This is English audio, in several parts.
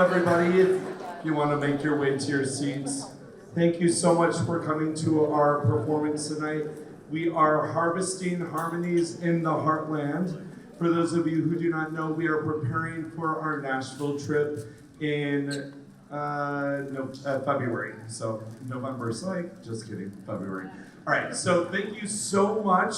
everybody. If you want to make your way to your seats, thank you so much for coming to our performance tonight. We are harvesting harmonies in the heartland. For those of you who do not know, we are preparing for our Nashville trip in February. So November's like, just kidding, February. All right, so thank you so much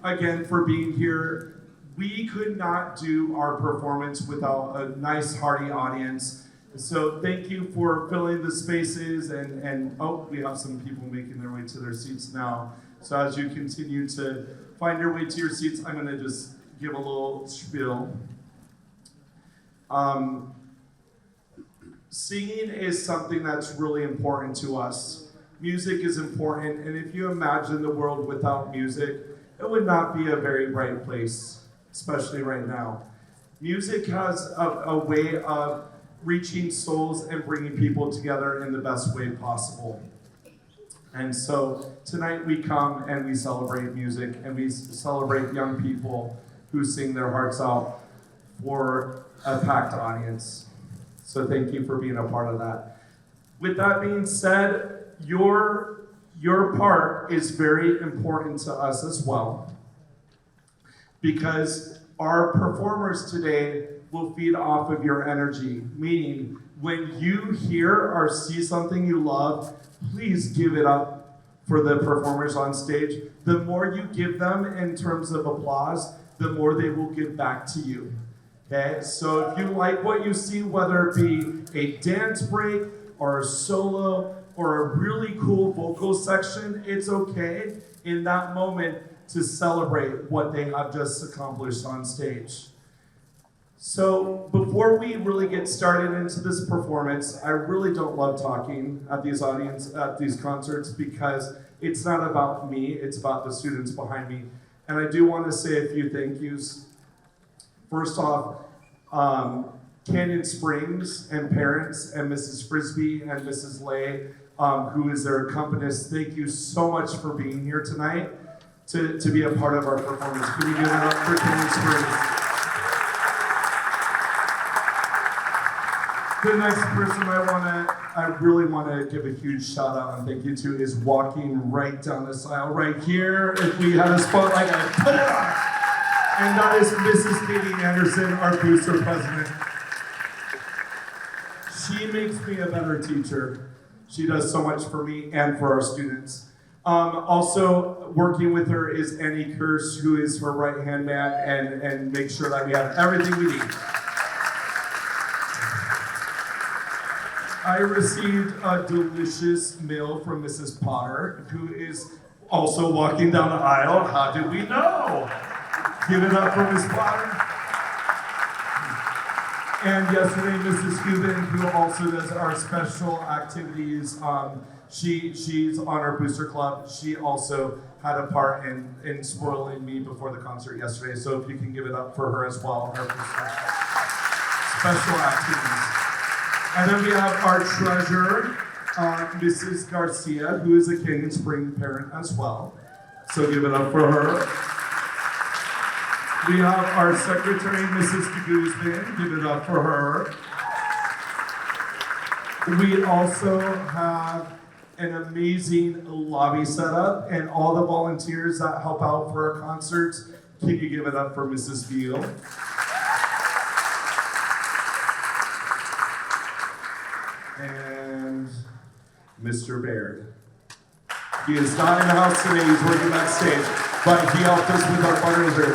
again for being here. We could not do our performance without a nice, hearty audience. So thank you for filling the spaces and we have some people making their way to their seats now. So as you continue to find your way to your seats, I'm gonna just give a little spiel. Singing is something that's really important to us. Music is important, and if you imagine the world without music, it would not be a very bright place, especially right now. Music has a way of reaching souls and bringing people together in the best way possible. And so tonight we come and we celebrate music and we celebrate young people who sing their hearts out for a packed audience. So thank you for being a part of that. With that being said, your part is very important to us as well, because our performers today will feed off of your energy, meaning when you hear or see something you love, please give it up for the performers on stage. The more you give them in terms of applause, the more they will give back to you. Okay, so if you like what you see, whether it be a dance break or a solo or a really cool vocal section, it's okay in that moment to celebrate what they have just accomplished on stage. So before we really get started into this performance, I really don't love talking at these concerts, because it's not about me, it's about the students behind me. And I do want to say a few thank yous. First off, Canyon Springs and parents and Mrs. Frisbee and Mrs. Lay, who is their accompanist, thank you so much for being here tonight to be a part of our performance. Can you give it up for Canyon Springs? The next person I really want to give a huge shout out and thank you to is walking right down this aisle right here. If we had a spotlight, I'd put it on. And that is Mrs. Katie Anderson, our booster president. She makes me a better teacher. She does so much for me and for our students. Also working with her is Annie Kirsch, who is her right-hand man and makes sure that we have everything we need. I received a delicious meal from Mrs. Potter, who is also walking down the aisle. How did we know? Give it up for Ms. Potter. And yesterday, Mrs. Cuban, who also does our special activities, she's on our booster club. She also had a part in spoiling me before the concert yesterday. So if you can give it up for her as well, our booster special activities. And then we have our treasurer, Mrs. Garcia, who is a Canyon Spring parent as well. So give it up for her. We have our secretary, Mrs. Guzman. Give it up for her. We also have an amazing lobby setup and all the volunteers that help out for our concerts. Can you give it up for Mrs. Beal? And Mr. Baird. He is not in the house today, he's working backstage, but he helped us with our fundraiser.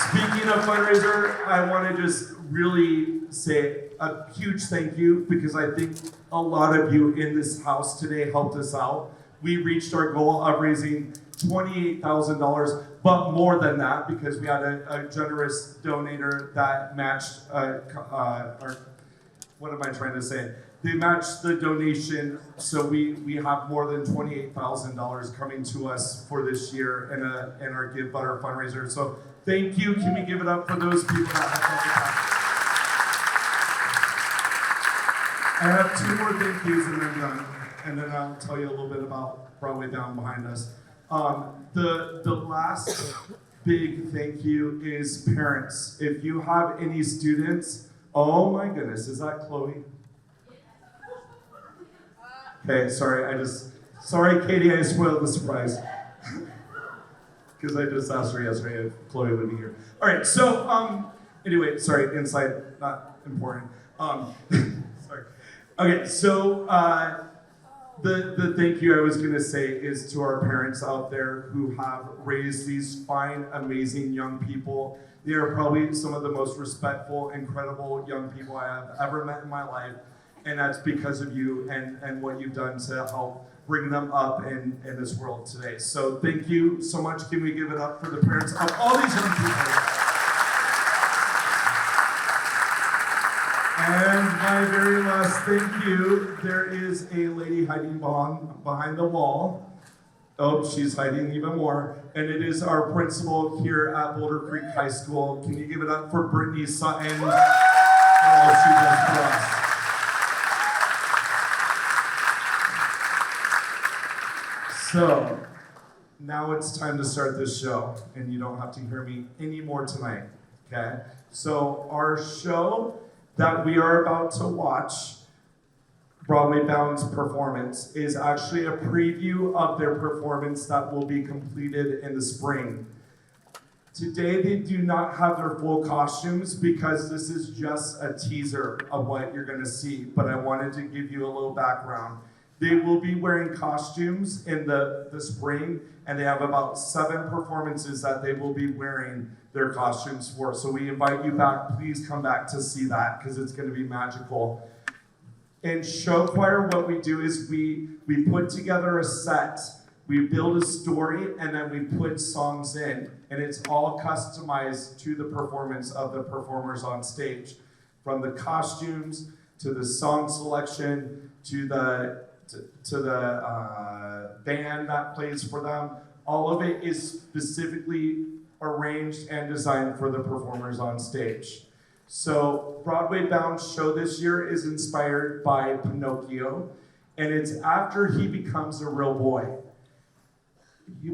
Speaking of fundraiser, I want to just really say a huge thank you, because I think a lot of you in this house today helped us out. We reached our goal of raising $28,000, but more than that, because we had a generous donator that matched, what am I trying to say? They matched the donation, so we have more than $28,000 coming to us for this year in our Give Butter fundraiser. So thank you. Can we give it up for those people that have helped us out? I have two more thank yous and I'm done. And then I'll tell you a little bit about Broadway Down behind us. The last big thank you is parents. If you have any students, oh my goodness, is that Chloe? Okay, sorry, Katie, I spoiled the surprise. Because I just asked her yesterday if Chloe would be here. All right, so, anyway, sorry, inside, not important. Sorry. Okay, so, the thank you I was gonna say is to our parents out there who have raised these fine, amazing young people. They are probably some of the most respectful, incredible young people I have ever met in my life. And that's because of you and what you've done to help bring them up in this world today. So thank you so much. Can we give it up for the parents of all these young people? And my very last thank you, there is a lady hiding behind the wall. Oh, she's hiding even more. And it is our principal here at Boulder Creek High School. Can you give it up for Brittany Sutton for all she does for us? So, now it's time to start this show, and you don't have to hear me anymore tonight, okay? So, our show that we are about to watch, Broadway Bound's performance, is actually a preview of their performance that will be completed in the spring. Today, they do not have their full costumes because this is just a teaser of what you're gonna see, but I wanted to give you a little background. They will be wearing costumes in the spring, and they have about 7 performances that they will be wearing their costumes for. So we invite you back. Please come back to see that because it's going to be magical. In show choir, what we do is we put together a set. We build a story, and then we put songs in, and it's all customized to the performance of the performers on stage. From the costumes, to the song selection, to the band that plays for them. All of it is specifically arranged and designed for the performers on stage. So Broadway Bound's show this year is inspired by Pinocchio, and it's after he becomes a real boy.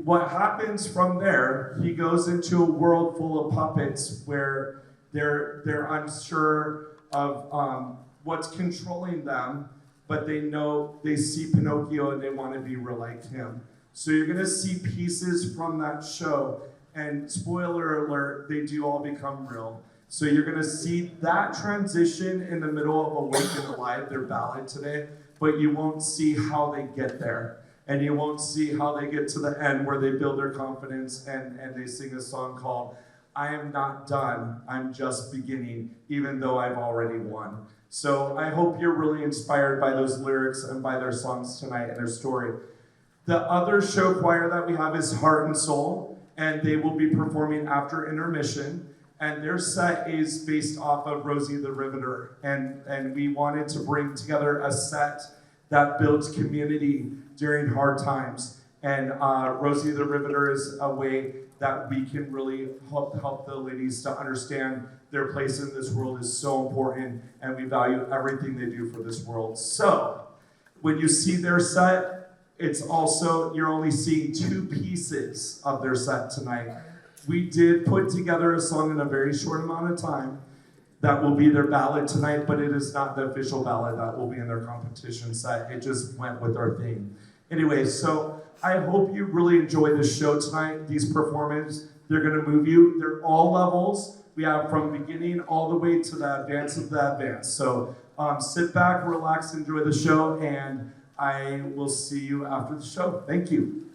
What happens from there, he goes into a world full of puppets where they're unsure of what's controlling them, but they see Pinocchio and they want to be real like him. So you're gonna see pieces from that show, and spoiler alert, they do all become real. So you're gonna see that transition in the middle of Awake and Alive, their ballad today, but you won't see how they get there. And you won't see how they get to the end where they build their confidence and they sing a song called I Am Not Done, I'm Just Beginning, even though I've already won. So I hope you're really inspired by those lyrics and by their songs tonight and their story. The other show choir that we have is Heart and Soul, and they will be performing after intermission. And their set is based off of Rosie the Riveter. And we wanted to bring together a set that builds community during hard times. And Rosie the Riveter is a way that we can really help the ladies to understand their place in this world is so important, and we value everything they do for this world. So, when you see their set, it's also, you're only seeing 2 pieces of their set tonight. We did put together a song in a very short amount of time that will be their ballad tonight, but it is not the official ballad that will be in their competition set. It just went with our theme. Anyway, so I hope you really enjoy this show tonight. These performances, they're gonna move you. They're all levels. We have from beginning all the way to the advance of the advance. So sit back, relax, enjoy the show, and I will see you after the show. Thank you.